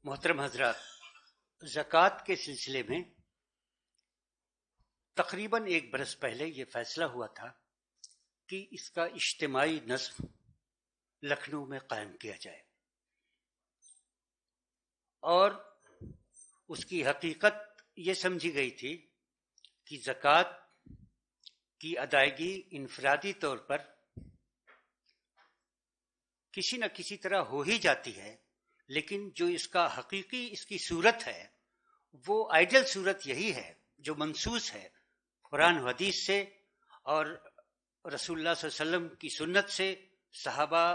मोहतरम हजरात, ज़कात के सिलसिले में तकरीबन 1 बरस पहले ये फैसला हुआ था कि इसका इज्तिमाई नज़्म लखनऊ में कायम किया जाए और उसकी हकीकत ये समझी गई थी कि ज़कात की अदायगी इनफरादी तौर पर किसी न किसी तरह हो ही जाती है, लेकिन जो इसका हकीकी इसकी सूरत है वो आइडियल सूरत यही है जो मंसूस है कुरान हदीस से और रसूलुल्लाह सल्लल्लाहु अलैहि वसल्लम की सुन्नत से, सहाबा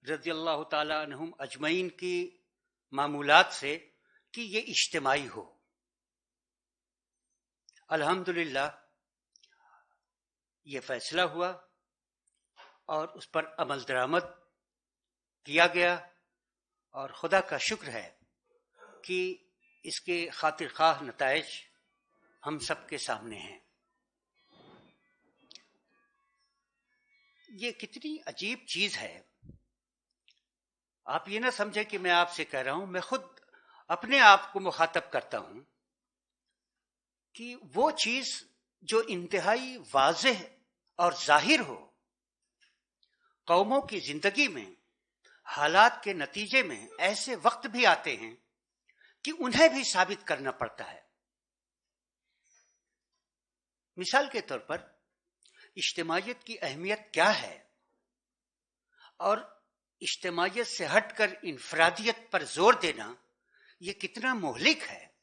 रज़ियल्लाहु ताला अन्हुम अजमईन की मामूलात से, कि ये इज्तिमाई हो। अल्हम्दुलिल्लाह ये फैसला हुआ और उस पर अमल दरामद किया गया और खुदा का शुक्र है कि इसके खातिर खाह नताइज हम सब के सामने हैं। ये कितनी अजीब चीज है, आप ये ना समझे कि मैं आपसे कह रहा हूं, मैं खुद अपने आप को मुखातब करता हूं कि वो चीज जो इंतहाई वाज़ेह और जाहिर हो, कौमों की जिंदगी में हालात के नतीजे में ऐसे वक्त भी आते हैं कि उन्हें भी साबित करना पड़ता है। मिसाल के तौर पर इज्तिमाइयत की अहमियत क्या है और इज्तिमाइयत से हटकर इनफरादियत पर जोर देना ये कितना मोहलिक है।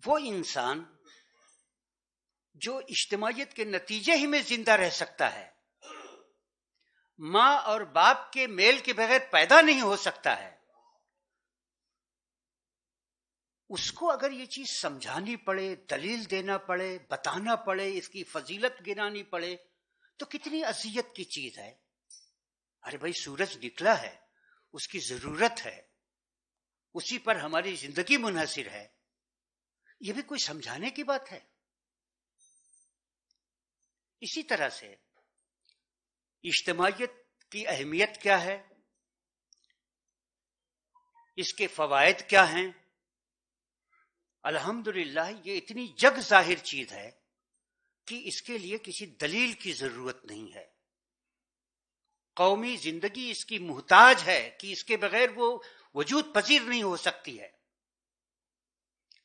वो इंसान जो इज्तिमाइयत के नतीजे ही में जिंदा रह सकता है, मां और बाप के मेल के बगैर पैदा नहीं हो सकता है, उसको अगर ये चीज समझानी पड़े, दलील देना पड़े, बताना पड़े, इसकी फजीलत गिनानी पड़े, तो कितनी अजियत की चीज है। अरे भाई, सूरज निकला है, उसकी जरूरत है, उसी पर हमारी जिंदगी मुनहसिर है, यह भी कोई समझाने की बात है। इसी तरह से इज्तिमाइयत की अहमियत क्या है, इसके फवायद क्या हैं, अल्हम्दुलिल्लाह ये इतनी जग जाहिर चीज है कि इसके लिए किसी दलील की जरूरत नहीं है। कौमी जिंदगी इसकी मुहताज है कि इसके बगैर वो वजूद पजीर नहीं हो सकती है।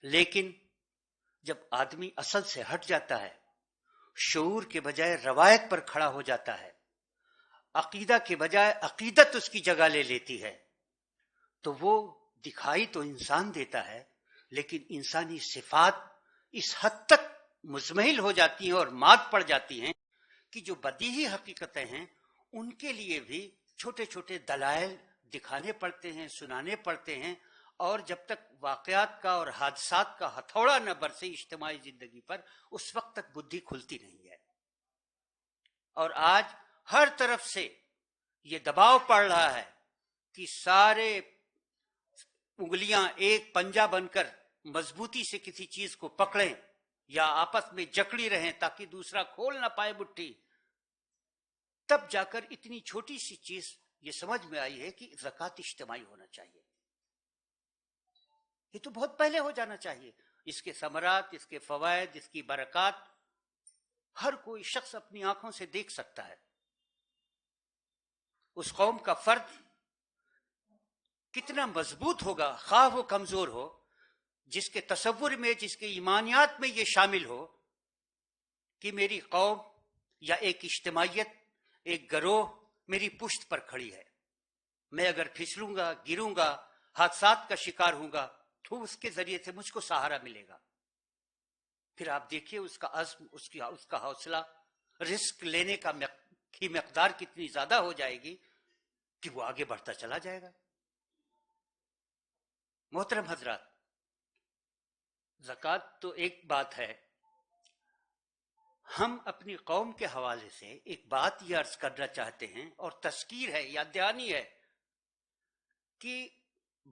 लेकिन जब आदमी असल से हट जाता है, शऊर के बजाय रवायत पर खड़ा हो जाता है, अकीदा के बजाय अकीदत उसकी जगह ले लेती है, तो वो दिखाई तो इंसान देता है, लेकिन इंसानी सिफात इस हद तक मुजमहिल हो जाती हैं और मात पड़ जाती हैं कि जो बदीही हकीकतें हैं उनके लिए भी छोटे छोटे दलाइल दिखाने पड़ते हैं, सुनाने पड़ते हैं, और जब तक वाकयात का और हादसात का हथौड़ा न बरसे इज्तिमाई जिंदगी पर, उस वक्त तक बुद्धि खुलती नहीं है। और आज हर तरफ से ये दबाव पड़ रहा है कि सारे उंगलियां एक पंजा बनकर मजबूती से किसी चीज को पकड़ें या आपस में जकड़ी रहें ताकि दूसरा खोल ना पाए मुट्ठी। तब जाकर इतनी छोटी सी चीज ये समझ में आई है कि ज़कात इज्तिमाई होना चाहिए। ये तो बहुत पहले हो जाना चाहिए। इसके समरात, इसके फवायद, इसकी बरकत हर कोई शख्स अपनी आंखों से देख सकता है। उस कौम का फर्द कितना मजबूत होगा, खा वो कमजोर हो, जिसके तसव्वुर में, जिसके ईमानियात में ये शामिल हो कि मेरी कौम या एक इज्तिमाइयत, एक गरोह मेरी पुश्त पर खड़ी है, मैं अगर फिसलूंगा, गिरूंगा, हादसात का शिकार हूंगा, तो उसके जरिए से मुझको सहारा मिलेगा। फिर आप देखिए उसका अज़्म, उसका हौसला, रिस्क लेने की मकदार कितनी ज्यादा हो जाएगी कि वो आगे बढ़ता चला जाएगा। मोहतरम हजरात, ज़कात तो एक बात है। हम अपनी कौम के हवाले से एक बात यह अर्ज करना चाहते हैं और तस्कीर है, याद दहानी है कि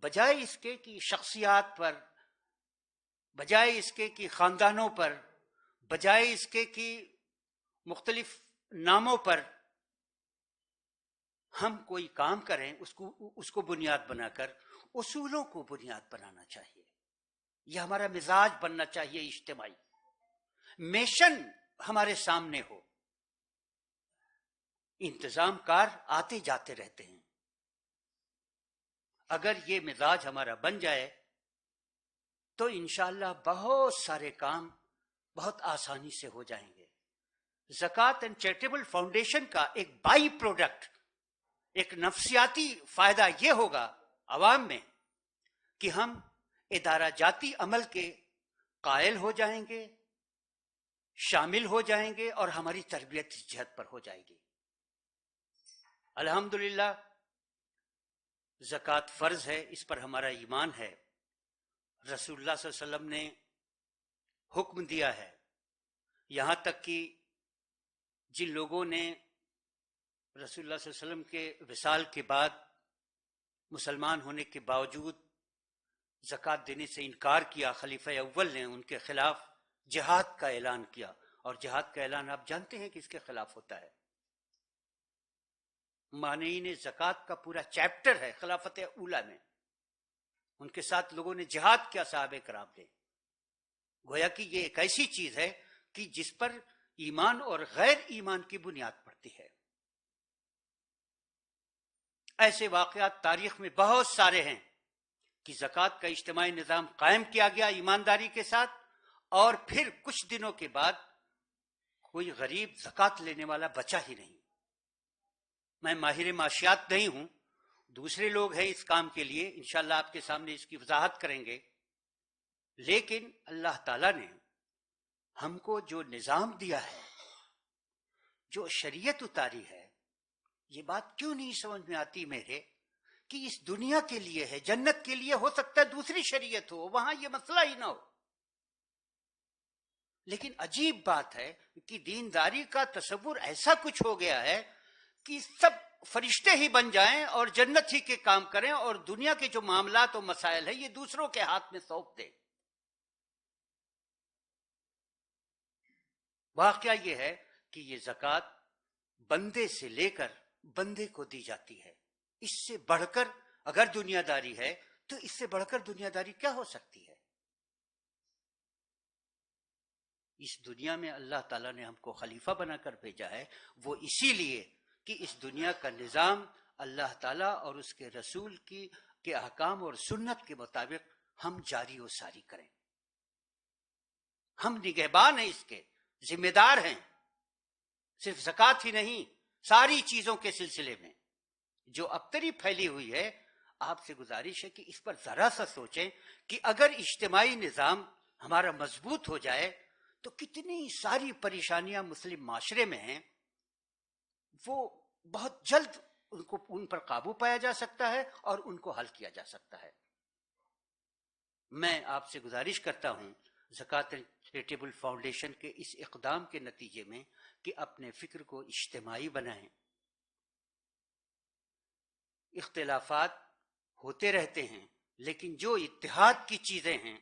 बजाय इसके कि शख्सियात पर, बजाय इसके कि खानदानों पर, बजाय इसके कि मुख्तलिफ नामों पर हम कोई काम करें, उसको बुनियाद बनाकर اصولوں کو بنیاد بنانا چاہیے. یہ ہمارا مزاج بننا چاہیے اجتماعی. میشن ہمارے سامنے ہو. انتظام کار آتے جاتے رہتے ہیں. اگر یہ مزاج ہمارا بن جائے تو انشاءاللہ بہت سارے کام بہت آسانی سے ہو جائیں گے. زکوٰۃ اینڈ چیریٹیبل فاؤنڈیشن کا ایک بائی پروڈکٹ، ایک نفسیاتی فائدہ یہ ہوگا عوام میں کہ ہم ادارہ جاتی عمل کے قائل ہو جائیں گے، شامل ہو جائیں گے، اور ہماری تربیت اس جہت پر ہو جائے گی. الحمدللہ زکوٰۃ فرض ہے، اس پر ہمارا ایمان ہے. رسول اللہ صلی اللہ علیہ وسلم نے حکم دیا ہے. یہاں تک کہ جن لوگوں نے رسول اللہ صلی اللہ علیہ وسلم کے وصال کے بعد مسلمان ہونے کے باوجود زکوٰۃ دینے سے انکار کیا، خلیفہ اول نے ان کے خلاف جہاد کا اعلان کیا. اور جہاد کا اعلان آپ جانتے ہیں کہ اس کے خلاف ہوتا ہے. مانعین زکوٰۃ کا پورا چیپٹر ہے خلافت اولی میں. ان کے ساتھ لوگوں نے جہاد کیا صحابہ کرام نے. گویا کہ یہ ایک ایسی چیز ہے کہ جس پر ایمان اور غیر ایمان کی بنیاد پڑتی ہے. ایسے واقعات تاریخ میں بہت سارے ہیں کہ زکوٰۃ کا اجتماعی نظام قائم کیا گیا ایمانداری کے ساتھ، اور پھر کچھ دنوں کے بعد کوئی غریب زکوٰۃ لینے والا بچا ہی نہیں. میں ماہر معاشیات نہیں ہوں، دوسرے لوگ ہیں اس کام کے لیے، انشاءاللہ آپ کے سامنے اس کی وضاحت کریں گے. لیکن اللہ تعالیٰ نے ہم کو جو نظام دیا ہے، جو شریعت اتاری ہے، یہ بات کیوں نہیں سمجھ میں آتی میرے کہ اس دنیا کے لیے ہے، جنت کے لیے ہو سکتا ہے دوسری شریعت ہو، وہاں یہ مسئلہ ہی نہ ہو. لیکن عجیب بات ہے کہ دینداری کا تصور ایسا کچھ ہو گیا ہے کہ سب فرشتے ہی بن جائیں اور جنت ہی کے کام کریں، اور دنیا کے جو معاملات و مسائل ہیں یہ دوسروں کے ہاتھ میں سونپ دیں. واقعہ یہ ہے کہ یہ زکوٰۃ بندے سے لے کر بندے کو دی جاتی ہے. اس سے بڑھ کر اگر دنیا داری ہے تو اس سے بڑھ کر دنیا داری کیا ہو سکتی ہے؟ اس دنیا میں اللہ تعالیٰ نے ہم کو خلیفہ بنا کر بھیجا ہے، وہ اسی لیے کہ اس دنیا کا نظام اللہ تعالیٰ اور اس کے رسول کے احکام اور سنت کے مطابق ہم جاری و ساری کریں. ہم نگہبان ہیں، اس کے ذمہ دار ہیں. صرف زکوٰۃ ہی نہیں، ساری چیزوں کے سلسلے میں جو ابتری پھیلی ہوئی ہے، آپ سے گزارش ہے کہ اس پر ذرا سا سوچیں کہ اگر اجتماعی نظام ہمارا مضبوط ہو جائے تو کتنی ساری پریشانیاں مسلم معاشرے میں ہیں، وہ بہت جلد ان پر قابو پایا جا سکتا ہے اور ان کو حل کیا جا سکتا ہے. میں آپ سے گزارش کرتا ہوں زکوٰۃ اینڈ چیریٹیبل فاؤنڈیشن کے اس اقدام کے نتیجے میں کہ اپنے فکر کو اجتماعی بنائیں. اختلافات ہوتے رہتے ہیں، لیکن جو اتحاد کی چیزیں ہیں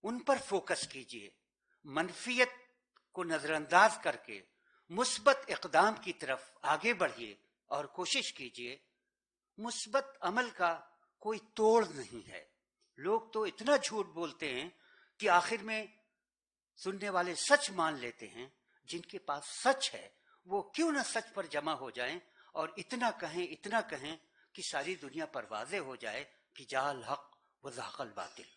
ان پر فوکس کیجیے. منفیت کو نظر انداز کر کے مثبت اقدام کی طرف آگے بڑھیے اور کوشش کیجیے. مثبت عمل کا کوئی توڑ نہیں ہے. لوگ تو اتنا جھوٹ بولتے ہیں کہ آخر میں سننے والے سچ مان لیتے ہیں. جن کے پاس سچ ہے وہ کیوں نہ سچ پر جمع ہو جائیں اور اتنا کہیں کہ ساری دنیا پر واضح ہو جائے کہ جاء الحق و زهق الباطل.